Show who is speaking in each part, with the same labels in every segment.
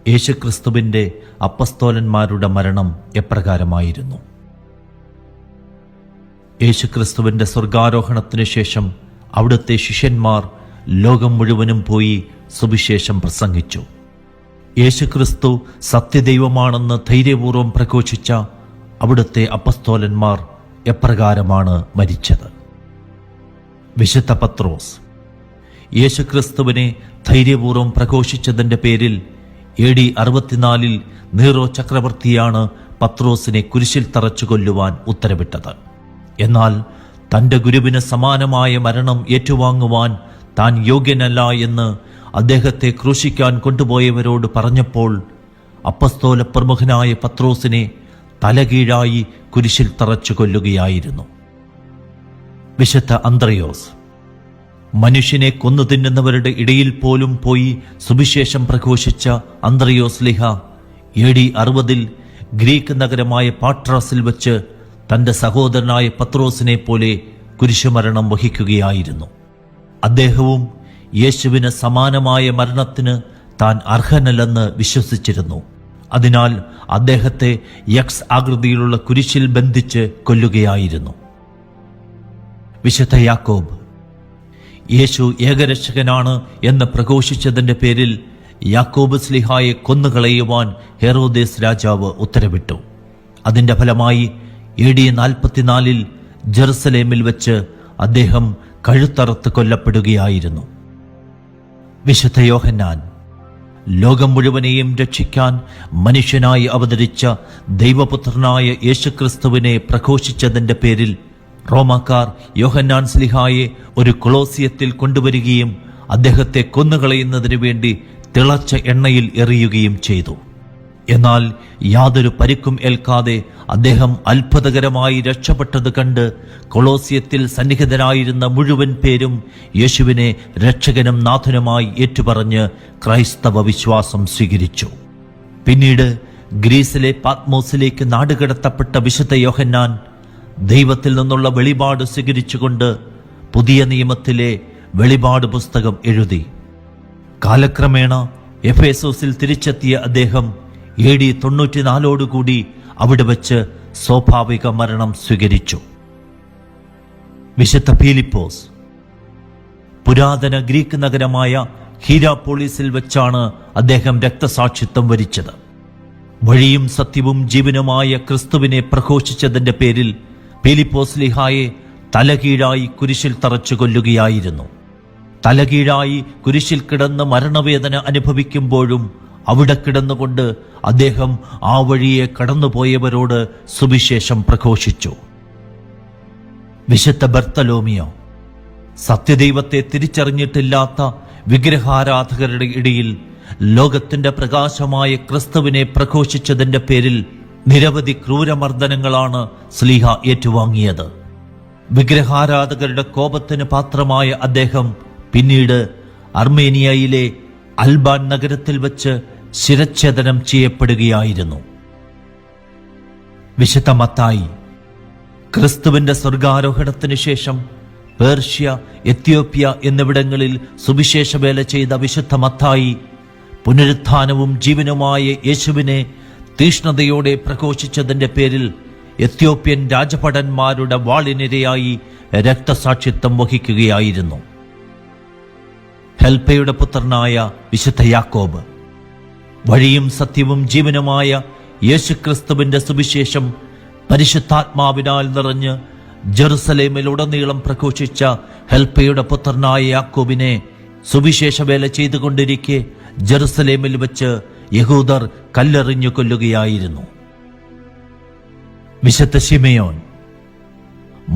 Speaker 1: യേശുക്രിസ്തുവിൻ്റെ അപ്പസ്തോലന്മാരുടെ മരണം എപ്രകാരമായിരുന്നു? യേശുക്രിസ്തുവിൻ്റെ സ്വർഗാരോഹണത്തിനു ശേഷം അവിടുത്തെ ശിഷ്യന്മാർ ലോകം മുഴുവനും പോയി സുവിശേഷം പ്രസംഗിച്ചു. യേശുക്രിസ്തു സത്യദൈവമാണെന്ന് ധൈര്യപൂർവ്വം പ്രഘോഷിച്ച അവിടുത്തെ അപ്പസ്തോലന്മാർ എപ്രകാരമാണ് മരിച്ചത്? വിശുദ്ധ പത്രോസ് യേശുക്രിസ്തുവിനെ ധൈര്യപൂർവ്വം പ്രഘോഷിച്ചതിൻ്റെ പേരിൽ AD 64 നീറോ ചക്രവർത്തിയാണ് പത്രോസിനെ കുരിശിൽ തറച്ചു കൊല്ലുവാൻ ഉത്തരവിട്ടത്. എന്നാൽ തൻ്റെ ഗുരുവിന് സമാനമായ മരണം ഏറ്റുവാങ്ങുവാൻ താൻ യോഗ്യനല്ല എന്ന് അദ്ദേഹത്തെ ക്രൂശിക്കാൻ കൊണ്ടുപോയവരോട് പറഞ്ഞപ്പോൾ അപ്പസ്തോല പ്രമുഖനായ പത്രോസിനെ തലകീഴായി കുരിശിൽ തറച്ചു കൊല്ലുകയായിരുന്നു. വിശുദ്ധ അന്ത്രയോസ് മനുഷ്യനെ കൊന്നു തിന്നുന്നവരുടെ ഇടയിൽ പോലും പോയി സുവിശേഷം പ്രഘോഷിച്ച അന്ത്രയോസ് ലിഹ AD 60 ഗ്രീക്ക് നഗരമായ പാട്രാസിൽ വച്ച് തൻ്റെ സഹോദരനായ പത്രോസിനെ പോലെ കുരിശുമരണം വഹിക്കുകയായിരുന്നു. അദ്ദേഹവും യേശുവിന് സമാനമായ മരണത്തിന് താൻ അർഹനല്ലെന്ന് വിശ്വസിച്ചിരുന്നു. അതിനാൽ അദ്ദേഹത്തെ X ആകൃതിയിലുള്ള കുരിശിൽ ബന്ധിച്ച് കൊല്ലുകയായിരുന്നു. വിശുദ്ധ യാക്കോബ് യേശു ഏകരക്ഷകനാണ് എന്ന് പ്രഘോഷിച്ചതിൻ്റെ പേരിൽ യാക്കോബ് സ്ലിഹായെ കൊന്നുകളയുവാൻ ഹെറോദേസ് രാജാവ് ഉത്തരവിട്ടു. അതിൻ്റെ ഫലമായി AD 44 ജെറുസലേമിൽ വെച്ച് അദ്ദേഹം കഴുത്തറുത്ത് കൊല്ലപ്പെടുകയായിരുന്നു. വിശുദ്ധ യോഹന്നാൻ ലോകം മുഴുവനെയും രക്ഷിക്കാൻ മനുഷ്യനായി അവതരിച്ച ദൈവപുത്രനായ യേശുക്രിസ്തുവിനെ പ്രഘോഷിച്ചതിൻ്റെ പേരിൽ റോമാക്കാർ യോഹന്നാൻ സ്ലിഹായെ ഒരു കൊളോസിയത്തിൽ കൊണ്ടുവരികയും അദ്ദേഹത്തെ കൊന്നുകളയുന്നതിനു വേണ്ടി തിളച്ച എണ്ണയിൽ എറിയുകയും ചെയ്തു. എന്നാൽ യാതൊരു പരിക്കും ഏൽക്കാതെ അദ്ദേഹം അത്ഭുതകരമായി രക്ഷപ്പെട്ടത് കണ്ട് കൊളോസിയത്തിൽ സന്നിഹിതരായിരുന്ന മുഴുവൻ പേരും യേശുവിനെ രക്ഷകനും നാഥനുമായി ഏറ്റുപറഞ്ഞ് ക്രൈസ്തവ വിശ്വാസം സ്വീകരിച്ചു. പിന്നീട് ഗ്രീസിലെ പാത്മോസിലേക്ക് നാടുകടത്തപ്പെട്ട വിശുദ്ധ യോഹന്നാൻ ദൈവത്തിൽ നിന്നുള്ള വെളിപാട് സ്വീകരിച്ചുകൊണ്ട് പുതിയ നിയമത്തിലെ വെളിപാട് പുസ്തകം എഴുതി. കാലക്രമേണ എഫേസോസിൽ തിരിച്ചെത്തിയ അദ്ദേഹം AD 94 അവിടെ വച്ച് സ്വാഭാവിക മരണം സ്വീകരിച്ചു. വിശുദ്ധ ഫിലിപ്പോസ് പുരാതന ഗ്രീക്ക് നഗരമായ ഹീരാപോളിസിൽ വെച്ചാണ് അദ്ദേഹം രക്തസാക്ഷിത്വം വരിച്ചത്. വഴിയും സത്യവും ജീവനുമായ ക്രിസ്തുവിനെ പ്രഘോഷിച്ചതിൻ്റെ പേരിൽ ഫിലിപ്പോസ് ലിഹായെ തലകീഴായി കുരിശിൽ തറച്ചു കൊല്ലുകയായിരുന്നു. തലകീഴായി കുരിശിൽ കിടന്ന് മരണവേദന അനുഭവിക്കുമ്പോഴും അവിടെ കിടന്നുകൊണ്ട് അദ്ദേഹം ആ വഴിയെ കടന്നുപോയവരോട് സുവിശേഷം പ്രഘോഷിച്ചു. വിശുദ്ധ ബർത്തലോമിയോ സത്യദൈവത്തെ തിരിച്ചറിഞ്ഞിട്ടില്ലാത്ത വിഗ്രഹാരാധകരുടെ ഇടയിൽ ലോകത്തിന്റെ പ്രകാശമായ ക്രിസ്തുവിനെ പ്രഘോഷിച്ചതിന്റെ പേരിൽ നിരവധി ക്രൂരമർദ്ദനങ്ങളാണ് സ്ലീഹ ഏറ്റുവാങ്ങിയത്. വിഗ്രഹാരാധകരുടെ കോപത്തിന് പാത്രമായ അദ്ദേഹം പിന്നീട് അർമേനിയയിലെ അൽബാൻ നഗരത്തിൽ വച്ച് ശിരച്ഛേദനം ചെയ്യപ്പെടുകയായിരുന്നു. വിശുദ്ധ മത്തായി ക്രിസ്തുവിന്റെ സ്വർഗാരോഹണത്തിന് ശേഷം പേർഷ്യ, എത്യോപ്യ എന്നിവിടങ്ങളിൽ സുവിശേഷവേല ചെയ്ത വിശുദ്ധ മത്തായി പുനരുത്ഥാനവും ജീവനുമായ യേശുവിനെ തീഷ്ണതയോടെ പ്രഘോഷിച്ചതിന്റെ പേരിൽ എത്യോപ്യൻ രാജഭടന്മാരുടെ വാളിനിരയായി രക്തസാക്ഷിത്വം വഹിക്കുകയായിരുന്നു. ഹെൽപ്പയുടെ പുത്രനായ വിശുദ്ധ യാക്കോബ് വഴിയും സത്യവും ജീവനുമായ യേശുക്രിസ്തുവിന്റെ സുവിശേഷം പരിശുദ്ധാത്മാവിനാൽ നിറഞ്ഞ് ജെറുസലേമിലുടനീളം പ്രഘോഷിച്ച ഹെൽപ്പയുടെ പുത്രനായ യാക്കോബിനെ സുവിശേഷവേല ചെയ്തുകൊണ്ടിരിക്കെ ജെറുസലേമിൽ വെച്ച് യഹൂദർ കല്ലെറിഞ്ഞു കൊല്ലുകയായിരുന്നു. വിശുദ്ധ ശിമയോൻ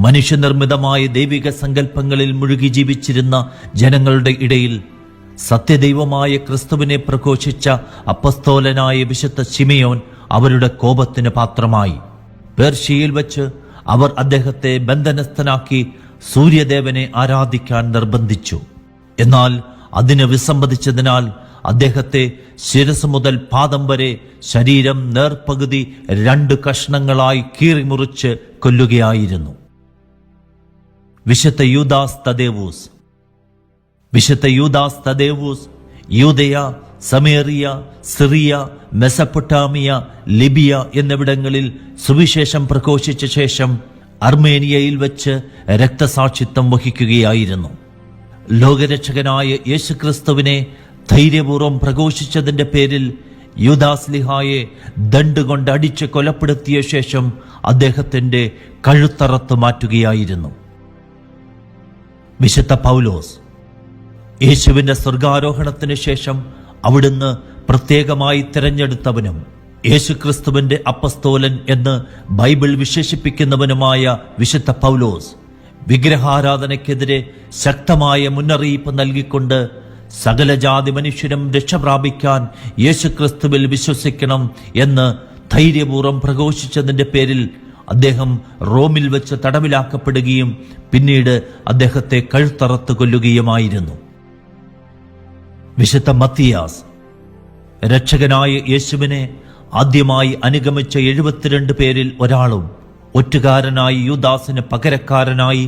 Speaker 1: മനുഷ്യനിർമ്മിതമായ ദൈവിക സങ്കല്പങ്ങളിൽ മുഴുകി ജീവിച്ചിരുന്ന ജനങ്ങളുടെ ഇടയിൽ സത്യദൈവമായ ക്രിസ്തുവിനെ പ്രഘോഷിച്ച അപ്പസ്തോലനായ വിശുദ്ധ ശിമയോൻ അവരുടെ കോപത്തിന് പാത്രമായി. പേർഷ്യയിൽ വച്ച് അവർ അദ്ദേഹത്തെ ബന്ധനസ്ഥനാക്കി സൂര്യദേവനെ ആരാധിക്കാൻ നിർബന്ധിച്ചു. എന്നാൽ അതിന് വിസമ്മതിച്ചതിനാൽ അദ്ദേഹത്തെ ശിരസ് മുതൽ പാദം വരെ ശരീരം നേർപകുതി 2 കഷ്ണങ്ങളായി കീറിമുറിച്ച് കൊല്ലുകയായിരുന്നു. വിശുദ്ധ യൂദാസ് തദേവൂസ് യൂദയ, സമേറിയ, സിറിയ, മെസപ്പൊട്ടാമിയ, ലിബിയ എന്നിവിടങ്ങളിൽ സുവിശേഷം പ്രഘോഷിച്ച ശേഷം അർമേനിയയിൽ വെച്ച് രക്തസാക്ഷിത്വം വഹിക്കുകയായിരുന്നു. ലോകരക്ഷകനായ യേശുക്രിസ്തുവിനെ ധൈര്യപൂർവ്വം പ്രഘോഷിച്ചതിന്റെ പേരിൽ യൂദാസ്ലിഹായെ ദണ്ടുകൊണ്ട് അടിച്ച് കൊലപ്പെടുത്തിയ ശേഷം അദ്ദേഹത്തിന്റെ കഴുത്തറത്ത് മാറ്റുകയായിരുന്നു. വിശുദ്ധ പൗലോസ് യേശുവിന്റെ സ്വർഗാരോഹണത്തിന് ശേഷം അവിടുന്ന് പ്രത്യേകമായി തിരഞ്ഞെടുത്തവനും യേശുക്രിസ്തുവിന്റെ അപ്പസ്തോലൻ എന്ന് ബൈബിൾ വിശേഷിപ്പിക്കുന്നവനുമായ വിശുദ്ധ പൗലോസ് വിഗ്രഹാരാധനയ്ക്കെതിരെ ശക്തമായ മുന്നറിയിപ്പ് നൽകിക്കൊണ്ട് സകല ജാതി മനുഷ്യരും രക്ഷ പ്രാപിക്കാൻ യേശുക്രിസ്തുവിൽ വിശ്വസിക്കണം എന്ന് ധൈര്യപൂർവ്വം പ്രഘോഷിച്ചതിന്റെ പേരിൽ അദ്ദേഹം റോമിൽ വെച്ച് തടവിലാക്കപ്പെടുകയും പിന്നീട് അദ്ദേഹത്തെ കഴുത്തറത്ത് കൊല്ലുകയുമായിരുന്നു. വിശുദ്ധ മത്തിയാസ് രക്ഷകനായ യേശുവിനെ ആദ്യമായി അനുഗമിച്ച 72 പേരിൽ ഒരാളും ഒറ്റുകാരനായി യൂദാസിന് പകരക്കാരനായി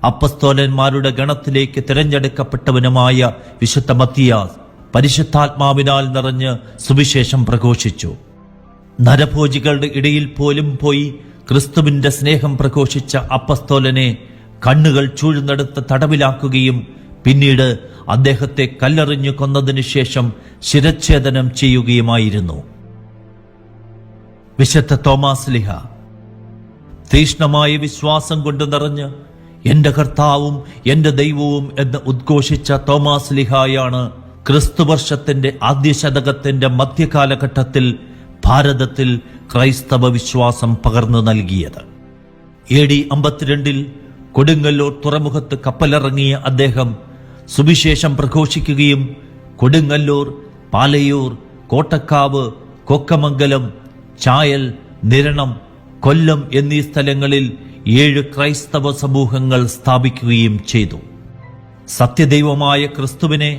Speaker 1: അപ്പസ്തോലന്മാരുടെ ഗണത്തിലേക്ക് തിരഞ്ഞെടുക്കപ്പെട്ടവനുമായ വിശുദ്ധ മത്തിയാസ് പരിശുദ്ധാത്മാവിനാൽ നിറഞ്ഞ് സുവിശേഷം പ്രഘോഷിച്ചു. നരഭോജികളുടെ ഇടയിൽ പോലും പോയി ക്രിസ്തുവിന്റെ സ്നേഹം പ്രഘോഷിച്ച അപ്പസ്തോലനെ കണ്ണുകൾ ചൂഴ്ന്നെടുത്ത് തടവിലാക്കുകയും പിന്നീട് അദ്ദേഹത്തെ കല്ലെറിഞ്ഞു കൊന്നതിനു ശേഷം ശിരച്ഛേദനം ചെയ്യുകയുമായിരുന്നു. വിശുദ്ധ തോമാസ്ലിഹ തീഷ്ണമായ വിശ്വാസം കൊണ്ട് നിറഞ്ഞ് എന്റെ കർത്താവും എന്റെ ദൈവവും എന്ന് ഉദ്ഘോഷിച്ച തോമാസ്ലിഹായാണ് ക്രിസ്തുവർഷത്തിന്റെ ആദ്യ ശതകത്തിന്റെ മധ്യകാലഘട്ടത്തിൽ ഭാരതത്തിൽ ക്രൈസ്തവ വിശ്വാസം പകർന്നു നൽകിയത്. AD 52 കൊടുങ്ങല്ലൂർ തുറമുഖത്ത് കപ്പലിറങ്ങിയ അദ്ദേഹം സുവിശേഷം പ്രഘോഷിക്കുകയും കൊടുങ്ങല്ലൂർ, പാലയൂർ, കോട്ടക്കാവ്, കൊക്കമംഗലം, ചായൽ, നിരണം, കൊല്ലം എന്നീ സ്ഥലങ്ങളിൽ 7 ക്രൈസ്തവ സമൂഹങ്ങൾ സ്ഥാപിക്കുകയും ചെയ്തു. സത്യദൈവമായ ക്രിസ്തുവിനെ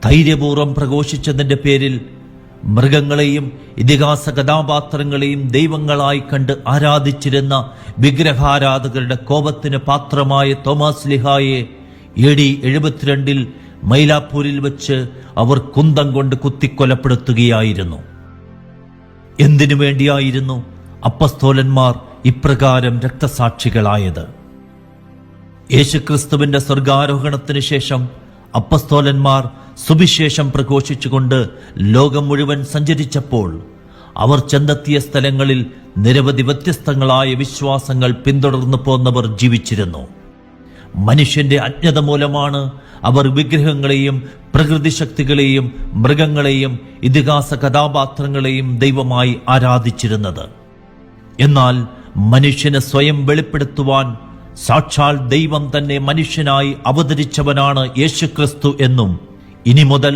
Speaker 1: ധൈര്യപൂർവ്വം പ്രഘോഷിച്ചതിന്റെ പേരിൽ മൃഗങ്ങളെയും ഇതിഹാസ കഥാപാത്രങ്ങളെയും ദൈവങ്ങളായി കണ്ട് ആരാധിച്ചിരുന്ന വിഗ്രഹാരാധകരുടെ കോപത്തിന് പാത്രമായ തോമാസ്ലിഹായെ AD 72 മൈലാപ്പൂരിൽ വെച്ച് അവർ കുന്തം കൊണ്ട് കുത്തിക്കൊലപ്പെടുത്തുകയായിരുന്നു. എന്തിനു വേണ്ടിയായിരുന്നു അപ്പസ്തോലന്മാർ ഇപ്രകാരം രക്തസാക്ഷികളായത്? യേശുക്രിസ്തുവിന്റെ സ്വർഗാരോഹണത്തിന് ശേഷം അപ്പസ്തോലന്മാർ സുവിശേഷം പ്രഘോഷിച്ചുകൊണ്ട് ലോകം മുഴുവൻ സഞ്ചരിച്ചപ്പോൾ അവർ ചെന്നെത്തിയ സ്ഥലങ്ങളിൽ നിരവധി വ്യത്യസ്തങ്ങളായ വിശ്വാസങ്ങൾ പിന്തുടർന്നു പോന്നവർ ജീവിച്ചിരുന്നു. മനുഷ്യന്റെ അജ്ഞത മൂലമാണ് അവർ വിഗ്രഹങ്ങളെയും പ്രകൃതി ശക്തികളെയും മൃഗങ്ങളെയും ഇതിഹാസ കഥാപാത്രങ്ങളെയും ദൈവമായി ആരാധിച്ചിരുന്നത്. എന്നാൽ മനുഷ്യനെ സ്വയം വെളിപ്പെടുത്തുവാൻ സാക്ഷാൽ ദൈവം തന്നെ മനുഷ്യനായി അവതരിച്ചവനാണ് യേശുക്രിസ്തു എന്നും ഇനി മുതൽ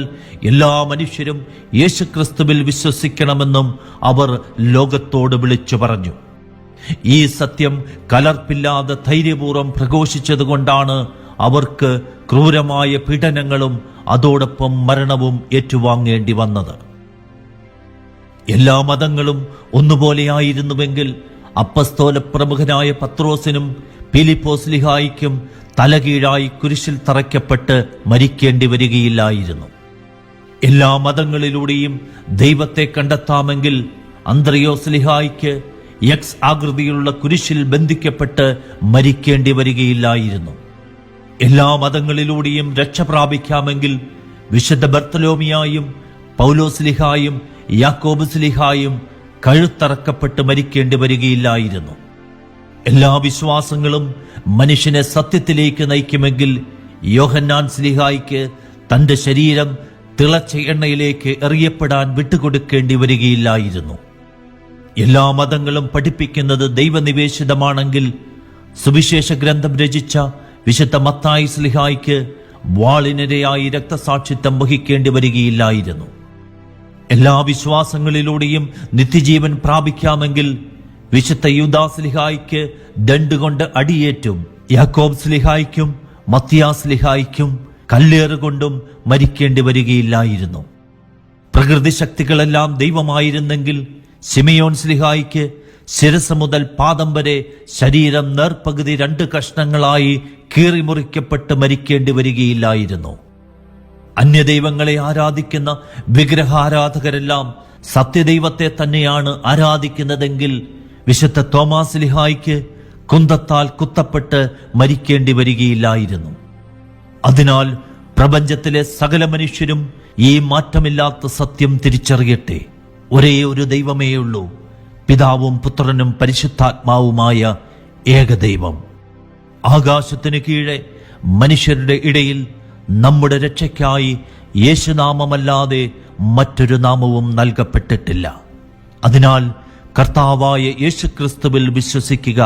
Speaker 1: എല്ലാ മനുഷ്യരും യേശുക്രിസ്തുവിൽ വിശ്വസിക്കണമെന്നും അവർ ലോകത്തോട് വിളിച്ചു പറഞ്ഞു. ഈ സത്യം കലർപ്പില്ലാതെ ധൈര്യപൂർവ്വം പ്രഘോഷിച്ചതുകൊണ്ടാണ് അവർക്ക് ക്രൂരമായ പീഡനങ്ങളും അതോടൊപ്പം മരണവും ഏറ്റുവാങ്ങേണ്ടി വന്നത്. എല്ലാ മതങ്ങളും ഒന്നുപോലെയായിരുന്നുവെങ്കിൽ അപ്പസ്തോല പ്രമുഖനായ പത്രോസിനും ഫിലിപ്പോസ്ലിഹായിക്കും തലകീഴായി കുരിശിൽ തറയ്ക്കപ്പെട്ട് മരിക്കേണ്ടി വരികയില്ലായിരുന്നു. എല്ലാ മതങ്ങളിലൂടെയും ദൈവത്തെ കണ്ടെത്താമെങ്കിൽ അന്ത്രയോസ്ലിഹായിക്ക് X ആകൃതിയിലുള്ള കുരിശിൽ ബന്ധിക്കപ്പെട്ട് മരിക്കേണ്ടി വരികയില്ലായിരുന്നു. എല്ലാ മതങ്ങളിലൂടെയും രക്ഷ പ്രാപിക്കാമെങ്കിൽ വിശുദ്ധ ബർത്തലോമിയായും പൗലോസ്ലിഹായും യാക്കോബുസ്ലിഹായും കഴുത്തറക്കപ്പെട്ട് മരിക്കേണ്ടി വരികയില്ലായിരുന്നു. എല്ലാ വിശ്വാസങ്ങളും മനുഷ്യനെ സത്യത്തിലേക്ക് നയിക്കുമെങ്കിൽ യോഹന്നാൻ സ്ലിഹായിക്ക് തന്റെ ശരീരം തിളച്ച എണ്ണയിലേക്ക് എറിയപ്പെടാൻ വിട്ടുകൊടുക്കേണ്ടി വരികയില്ലായിരുന്നു. എല്ലാ മതങ്ങളും പഠിപ്പിക്കുന്നത് ദൈവനിവേശിതമാണെങ്കിൽ സുവിശേഷ ഗ്രന്ഥം രചിച്ച വിശുദ്ധ മത്തായി സ്ലിഹായിക്ക് വാളിനിരയായി രക്തസാക്ഷിത്വം വഹിക്കേണ്ടി വരികയില്ലായിരുന്നു. എല്ലാ വിശ്വാസങ്ങളിലൂടെയും നിത്യജീവൻ പ്രാപിക്കാമെങ്കിൽ വിശുദ്ധ യൂദാസ്ലിഹായിക്ക് ദണ്ടുകൊണ്ട് അടിയേറ്റും യാക്കോബ് സ്ലിഹായിക്കും മത്തിയാസ്ലിഹായിക്കും കല്ലേറുകൊണ്ടും മരിക്കേണ്ടി വരികയില്ലായിരുന്നു. പ്രകൃതി ശക്തികളെല്ലാം ദൈവമായിരുന്നെങ്കിൽ ശിമയോൻ സ്ലിഹായിക്ക് ശിരസ് മുതൽ പാദം വരെ ശരീരം നേർപകുതി 2 കഷ്ണങ്ങളായി കീറിമുറിക്കപ്പെട്ട് മരിക്കേണ്ടി വരികയില്ലായിരുന്നു. അന്യദൈവങ്ങളെ ആരാധിക്കുന്ന വിഗ്രഹാരാധകരെല്ലാം സത്യദൈവത്തെ തന്നെയാണ് ആരാധിക്കുന്നതെങ്കിൽ വിശുദ്ധ തോമാസ് ലിഹായ്ക്ക് കുന്തത്താൽ കുത്തപ്പെട്ട് മരിക്കേണ്ടി വരികയില്ലായിരുന്നു. അതിനാൽ പ്രപഞ്ചത്തിലെ സകല മനുഷ്യരും ഈ മാറ്റമില്ലാത്ത സത്യം തിരിച്ചറിയട്ടെ. ഒരേ ഒരു ദൈവമേയുള്ളൂ, പിതാവും പുത്രനും പരിശുദ്ധാത്മാവുമായ ഏകദൈവം. ആകാശത്തിന് കീഴെ മനുഷ്യരുടെ ഇടയിൽ നമ്മുടെ രക്ഷയ്ക്കായി യേശുനാമമല്ലാതെ മറ്റൊരു നാമവും നൽകപ്പെട്ടിട്ടില്ല. അതിനാൽ കർത്താവായ യേശുക്രിസ്തുവിൽ വിശ്വസിക്കുക,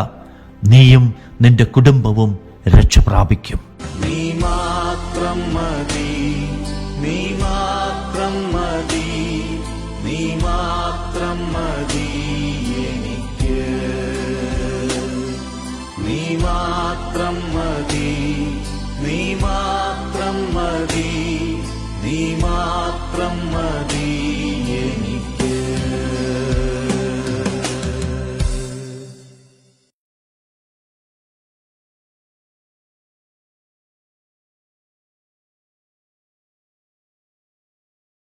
Speaker 1: നീയും നിന്റെ കുടുംബവും രക്ഷ പ്രാപിക്കും.
Speaker 2: നീ മാത്രം മതി, നീ മാത്രം മതി, നീ മാത്രം മതി.